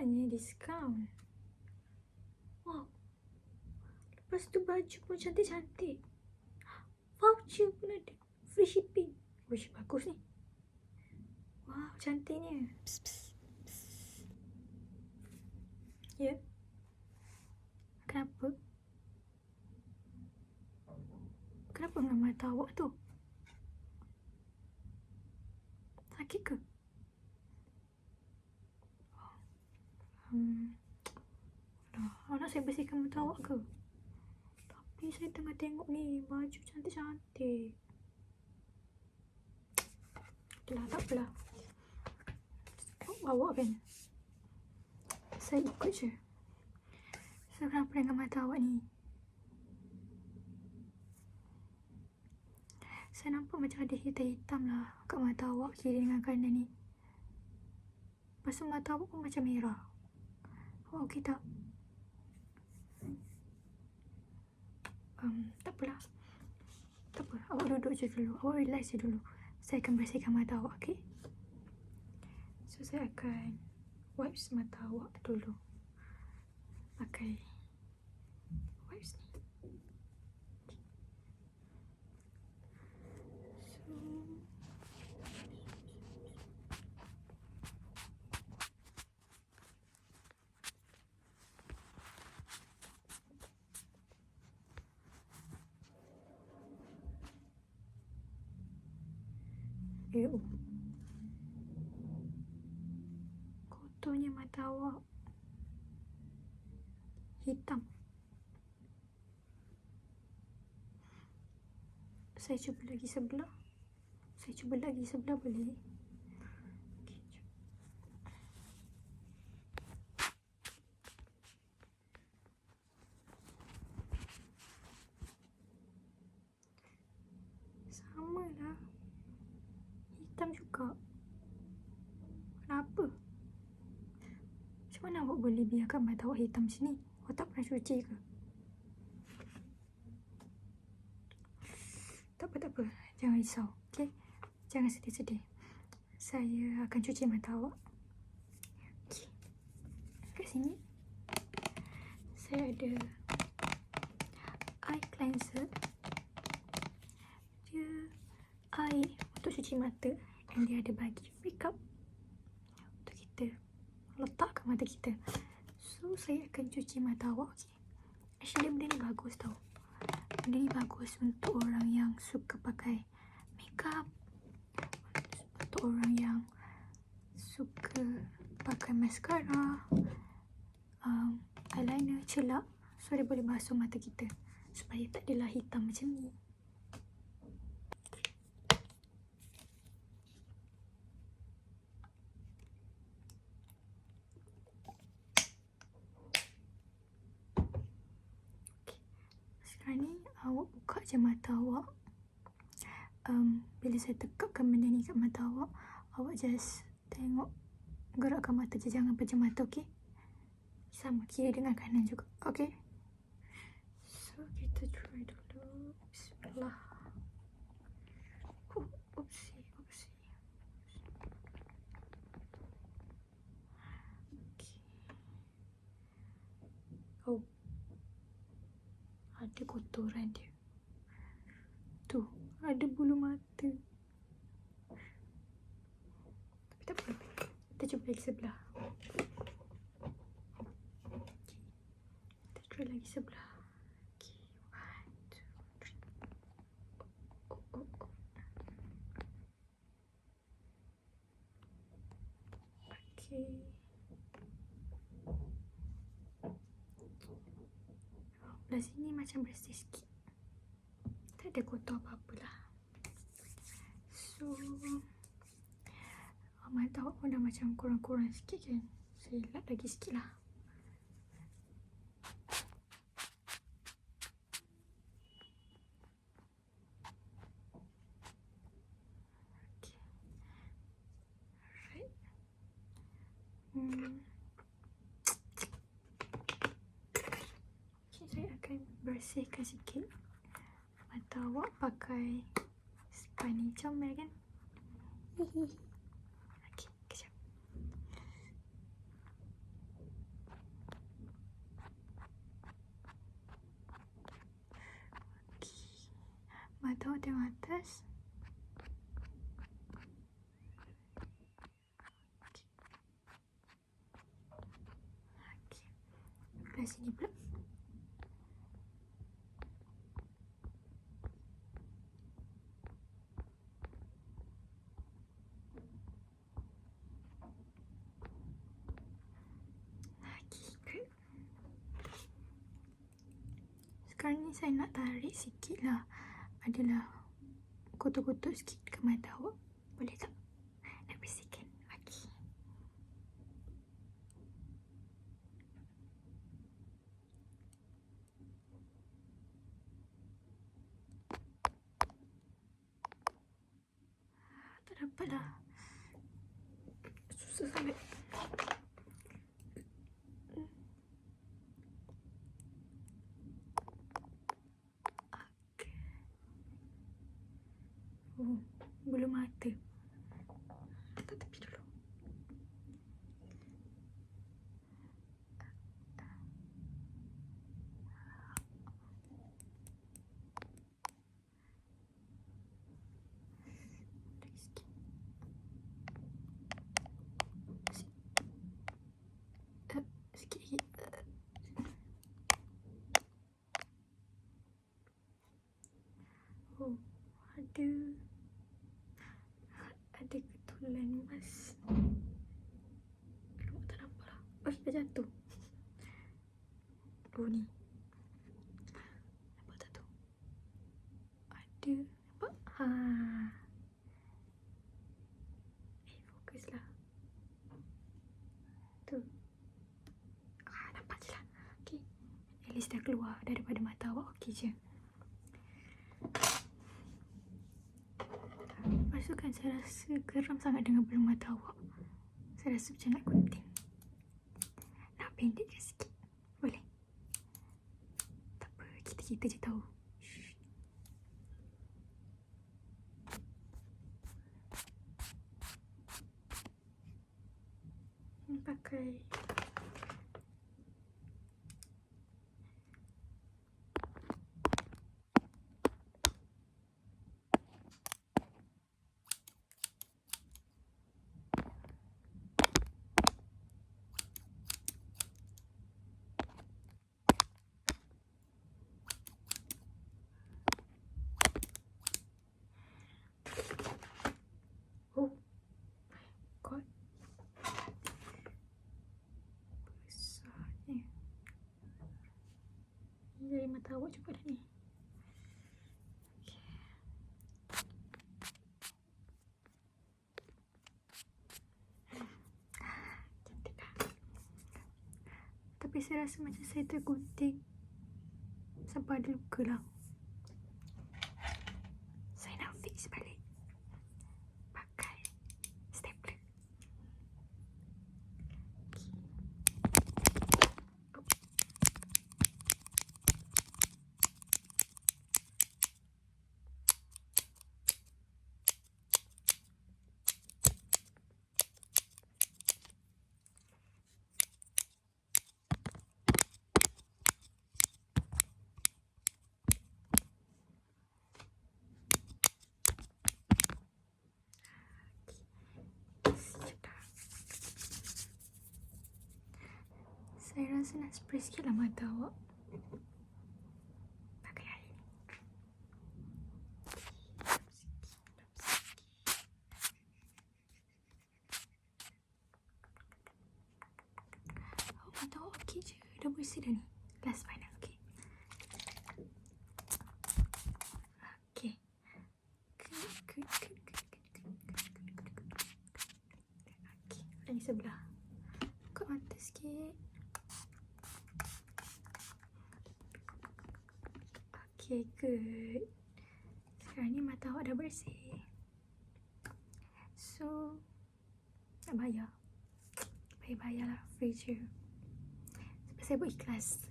Banyaknya diskaun. Wow. Lepas tu baju pun cantik-cantik. Voucher pun ada. Free shipping. Wish, bagus ni. Wow, cantiknya. Psst, psst, psst. Ya. Kenapa? Kenapa dengan mata awak tu? Sakit ke? Nak saya bersihkan mata awak ke? Tapi saya tengah tengok ni, baju cantik-cantik. Okeylah, tak apalah. Awak kan? Saya ikut je. So, kenapa dengan mata awak ni? Saya nampak macam ada hitam-hitam lah kat mata awak kiri dengan kanan ni. Lepas tu mata awak pun macam merah. Awak okey tak? Tak apalah. Tak apa, awak duduk je dulu. Awak relax je dulu. Saya akan bersihkan mata awak, okey? So, saya akan wipes mata awak dulu. Pakai wipes ni. Kotornya mata awak. Hitam. Saya cuba lagi sebelah. Boleh? Okay, sama lah. Hitam juga. Kenapa? Macam mana awak boleh biarkan mata awak hitam sini? Awak tak pernah cuci ke? Tak apa. Jangan risau, okey? Jangan sedih-sedih. Saya akan cuci mata awak. Okey. Kat sini, saya ada eye cleanser. Dia air untuk cuci mata. Dan dia ada bagi makeup untuk kita letak kat mata kita. So, saya akan cuci mata awak, okey? Actually, benda ni bagus tau. Benda ni bagus untuk orang yang suka pakai makeup, untuk orang yang suka pakai mascara, eyeliner, celak. So, dia boleh basuh mata kita supaya tak adalah hitam macam ni. Sekarang ni, awak buka je mata awak. Bila saya tekapkan benda ni kat mata awak, awak just tengok, gerakkan mata je, jangan pejam mata, okey? Sama kiri dengan kanan juga, okey? So, kita try dulu. Bismillah. Oopsie. Okay. Oh, ada kotoran dia. Tu, ada bulu mata. Tapi tak apa. Kita cuba lagi sebelah. Okay. Kita try lagi sebelah. Okay. 1, 2, 3. Oh. Okay. Belah sini macam bersih sikit. Tak ada kotor apa-apa lah. So, mata awak pun dah macam kurang-kurang sikit kan. Saya lap lagi sikit lah. Okay. Alright. Okay, saya akan bersihkan sikit mata awak pakai spani comel kan. Okey, kejap. Sebelah sini pula. Sekarang ni saya nak tarik sikit lah. Adalah kotak-kotak sikit ke mata awak. Boleh tak? Nak bersihkan. Okey. Tak dapat lah. Susah sangat. Oh, bulu mata. Letak tepi dulu. Lagi sikit. Sikit lagi. Oh, ada ketulan emas. Aduh, tak nampak lah. Oh, dah jatuh. Oh, ni. Nampak tak tu? Ada. Nampak? Ha. Fokuslah. Tu. Nampak je lah. Okay. At least dah keluar daripada mata awak. Okay je. Lepas tu kan saya rasa geram sangat dengan bulu mata awak. Saya rasa macam nak gunting. Nak pendekkan sikit. Boleh? Tak apa, kita je tahu. Ini pakai oh god, besarnya. Ini dari mata awak juga dah ni. Cantik dah. Tapi saya rasa macam saya tergunting sampai ada luka lah. Saya nak fix balik pakai stapler. Saya rasa nak spray sikit lah mata awak. Pakai air ni. Mata awak okey je. Dah bersih dah ni. Last final, okey. Okey. Okey. Lagi sebelah. Buka mata sikit. Okay, good. Sekarang ni mata awak dah bersih. So, nak bayar. Bayar lah, free je. Sebab saya buat ikhlas.